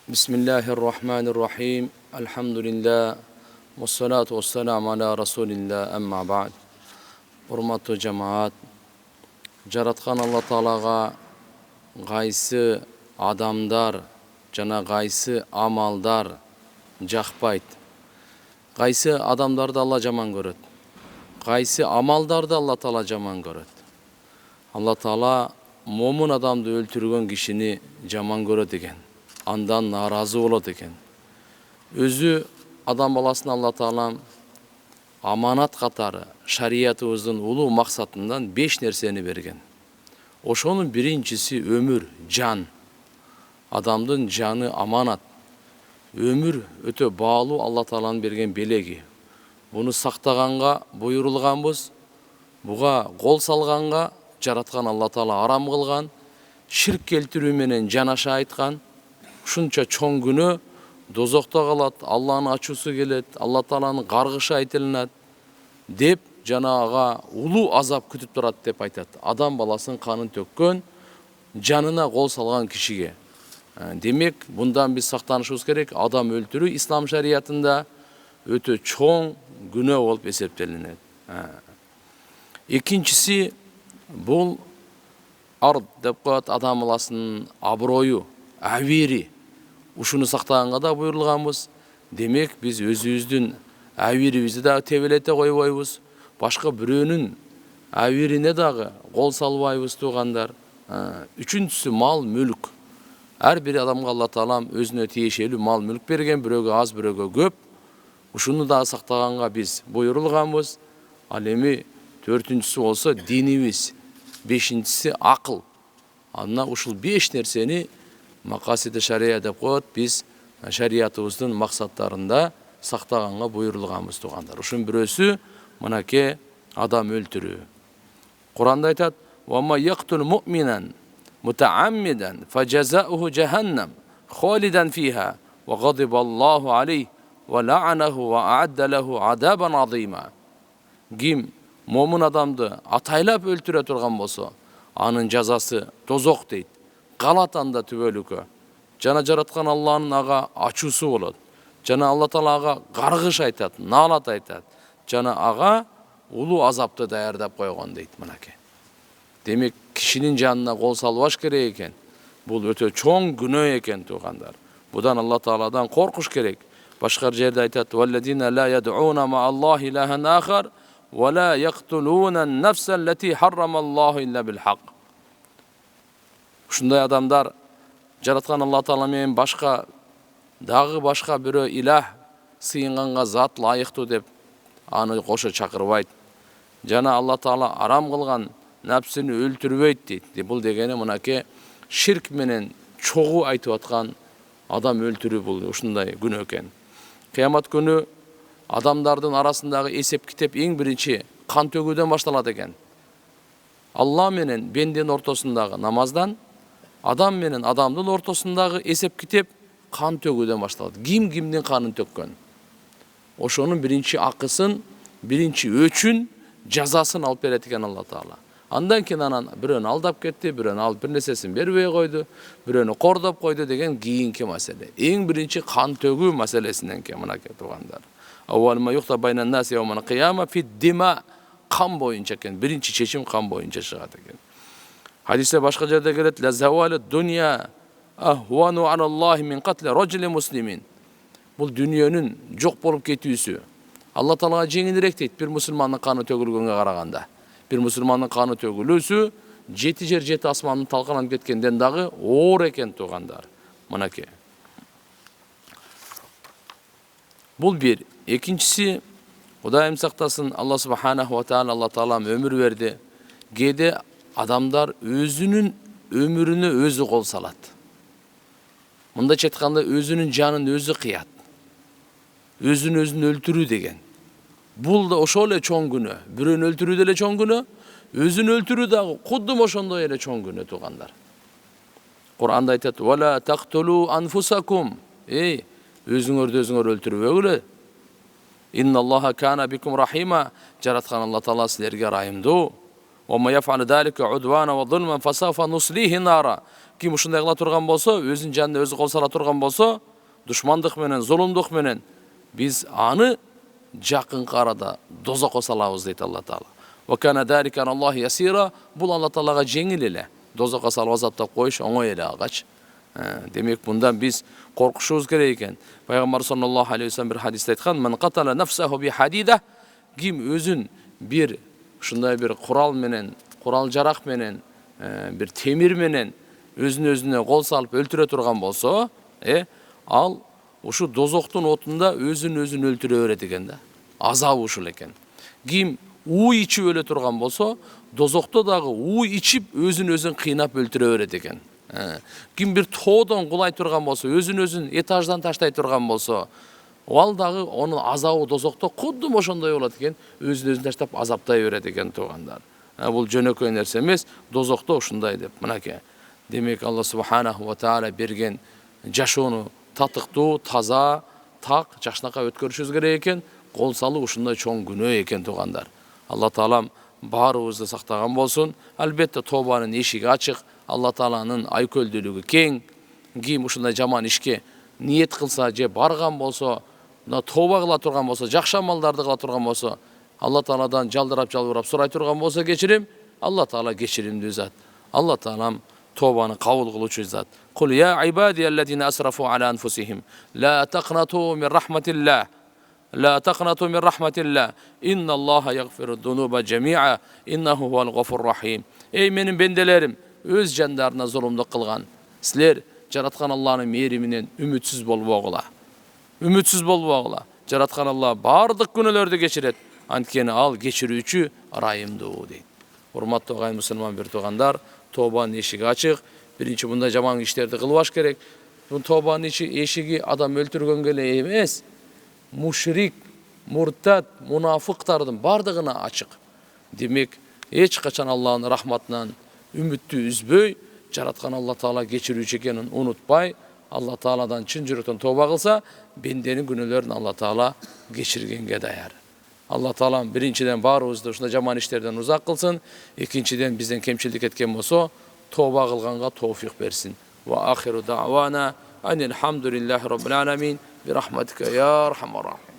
Bismillahirrahmanirrahim. Elhamdülillah. Vessalatu vesselamu ala Resulillah. Amma ba'd. Hurmatlı cemaat, jaratkan Allah Taalaga gaysı adamlar, jana gaysı amaldar jakpayt. Gaysı adamdardı Allah jaman göröt. Gaysı amaldardı Allah Taala jaman göröt. Allah Taala momun adamды öldürgen kişini jaman göröt eken. Andan narazı bolot eken. Özü adam balasına Allah Taala amanat katары şariatımыздın ulu maksatından 5 nerseni bergen. Oşonun birincisi ömür, can. Adamdın canı amanat. Ömür öte bağlı Allah Taala'nın bergen belegi. Bunu saktaganga buyurulganбыз, buga kol salганга жараткан Allah Taala арам кылган, ширк келтирүү менен жанаша айткан. Ушунча чоң күнөө дозокто калат, Алланын ачуусу келет, Allah Тааланын каргышы айтылынат деп жанага улуу азап күтүп турат деп айтат. Адам баласынын канын төккөн, жанына кол салган кишиге. Демек, bundan биз сактанышыбыз керек. Адам өлтүрүү ислам шариятында өтө чоң күнөө болуп эсептелинет. Экинчиси бул ард деп коет, адам баласынын аброю, авири. Ушуну сактаганга да буйрулганбыз. Демек, биз өзүбүздүн авирибизди дагы тебелете койбойбуз. Башка бирөөнүн авирине дагы кол салбайбыз туугандар. Үчүнчүсү мал, мүлк. Ар бир адамга Allah Таала өзүнө тиешелүү мал, мүлк берген, бирөөгө аз, бирөөгө көп. Ушуну дагы сактаганга биз буйрулганбыз. Ал эми төртүнчүсү болсо динибиз, бешинчиси акыл. Ана ушул 5 нерсени макасиди шария деп коет, биз шариятыбыздын максаттарында сактаганга буйрулганбыз туугандар. Ушунун бирөөсү мынакей адам өлтүрүү. Куранда айтат: "Ва ма яктул муъминан мутааммидан фажазауху джаханнам халидан фиха ва гадибаллаху алейхи ва ла'анаху ва а'адда лаху азабан азима." Ким момун адамды атайлап өлтүрө турган болсо, анын жазасы тозок дейт. Калат анда түбөлүккө. Жана жараткан Алланын ага ачуусу болот. Жана Allah Таалага каргыш айтат, наалат айтат. Жана ага улуу азапты даярдап койгон дейт мынакей. Демек, кишинин жанына кол салбаш керек экен. Бул өтө чоң күнөө экен туугандар. Будан Allah Тааладан коркуш керек. Башка жерде айтат: "Валладина ла яд'уна ма Аллахи илахан ахар ва ла яктулуна ан-нафса аллати харрама Аллаху илля бил хак." Ушундай адамдар жараткан Allah Таала менен башка бирөө илах сыйынганга зат лайыктуу деп аны кошо чакырбайт. Жана Allah Таала арам кылган напсыны өлтүрбөйт дейт. Бул дегени мынакей ширк менен чогуу айтып аткан адам өлтүрүү бул ушундай күнөө экен. Кыямат күнү адамдардын арасындагы эсеп китеп эң биринчи кан төгүүдөн башталат экен. Алла менен бендин ортосундагы намаздан, адам менен адамдын ортосундагы эсеп китеп кан төгүүдөн башталат. Ким кимдин канын төккөн. Ошонун биринчи акысын, биринчи өчүн, жазасын алып берет экен Allah Таала. Андан кийин анан бирөөнү алдап кетти, бирөөнү алып бир нерсесин бербей койду, бирөөнү кордоп койду деген кийинки маселе. Эң биринчи кан төгүү маселесинен кийин мынакей туугандар. Аввал ма юхта байнан нас яуман кыяма фи дима, кан боюнча экен. Биринчи чечим кан боюнча чыгат экен. Хадисте башка жерде келет: "Ла завалу дунья ахвану алаллахи мин катли раджули муслимин." Бул дүниөнүн жок болуп кетүүсү Allah Таалага жеңилирээк дейт бир мусулмандын каны төгүлгөнгө караганда. Бир мусулмандын каны төгүлүүсү 7 жер 7 асмандын талкаланып кеткенден дагы оор экен туугандар. Мынакей. Бул бир. Экинчиси, Кудайым сактасын, Allah Subhanahu wa Taala Allah Таала өмүр берди. Кээде адамдар өзүнүн өмүрүнө өзү кол салат. Мындайча айтканда өзүнүн жанын өзү кыят. Өзүн өлтүрүү деген. Бул да ошол эле чоң күнөө. Бирөөнү өлтүрүү деле чоң күнөө, өзүн өлтүрүү дагы кудум ошондой эле чоң күнөө туугандар. Кур'анда айтат: "Ва ла тактулу анфусакум." Өзүңөрдү өзүңөр өлтүрбөгүлө. Инналлаха кана бикум рахима. Жараткан Allah Таала силерге райымдуу. وَمَا يَفْعَلُ ذَلِكَ عُدْوَانًا وَظُلْمًا فَسَوْفَ نُصْلِيهِ نَارًا. ким ушундай кыла турган болсо, өзүнүн жанына өзү кол сала турган болсо, душмандык менен, зулумдук менен биз аны жакынкы арада дозокко салабыз дейт Алла Таала. Ва кана залика алаллахи ясира, бул Алла Таалага жеңил эле. Дозокко салып азаптап коюш оңой эле алгач. Демек мындан биз коркушубуз керек экен. Пайгамбар саллаллаху алейхи вассалам бир хадисте айткан: "Ман катала нафсаху би хадида", ким өзүн бир ушундай бир курал менен, курал жарак менен, бир темир менен өзүнө кол салып өлтүрө турган болсо, ал ушу дозоктун отунда өзүн өлтүрө берет экен да. Азабы ушул экен. Ким uu ичип өлө турган болсо, дозокто дагы uu ичип өзүн кыйнап өлтүрө берет экен. Ким бир тоодон кулай турган болсо, өзүн этаждан таштай турган болсо, ал дагы онун азабы дозокто кудду ошондой болот экен, өзүн таштап азаптай берет экен туугандар. Бул жөнөкөй нерсе эмес, дозокто ушундай деп. Мынакей. Демек Алла субханаху ва таала берген жашоону татыктуу, таза, так, жакшынакай өткөрүшүбүз керек экен. Кол салуу ушундай чоң күнөө экен туугандар. Алла Таалам баарыбызды сактаган болсун. Албетте тобанын эшиги ачык. Алла Тааланын айкөлдүүлүгү кең. Ким ушундай жаман ишке ниет кылса же барган болсо, тоба кыла турган болсо, жакшы амалдарды кыла турган болсо, Алла Тааладан жалбырап сурай турган болсо кечирим, Алла Таала кечиримдүү зат. Алла Таалам тобаны кабыл кылуучу зат. Кул я ибади аллазина асрафу ала анфусихим ла тaqnatu min rahmatillah. لا تقنطوا من رحمة الله إن الله يغفر الذنوب جميعا إنه هو الغفور الرحيم. Ey menin bendelerim, öz janдарына зулумдук кылган. Силер жараткан Алланын мээриминен үмүтсүз болбогула. Үмүтсүз болбогула. Жараткан Алла бардык күнөөлөрдү кечирет. Анткени ал кечирүүчү, ырайымдуу дейт. Урматтуу агай мусулман бир туугандар, тобанын эшиги ачык. Биринчи мындай жаман иштерди кылбаш керек. Бул тобанын эшиги адам өлтүргөнгө эле эмес, мушрик, муртад, мунафыктардын бардыгына ачык. Демек, эч качан Алланын рахматынан үмүттү үзбөй, жараткан Алла Таала кечирүүчү экенин унутпай, Алла Тааладан чын жүрөктөн тоба кылса, бенденин күнөөлөрүн Алла Таала кечиргенге даяр. Алла Таалам биринчиден баарыбызды ушундай жаман иштерден узак кылсын, экинчиден бизден кемчилдик эткен болсо, тоба кылганга товфик берсин. Ва ахиру да'вана анил хамдулиллахи rabbil alamin. برحمتك يا أرحم الراحمين.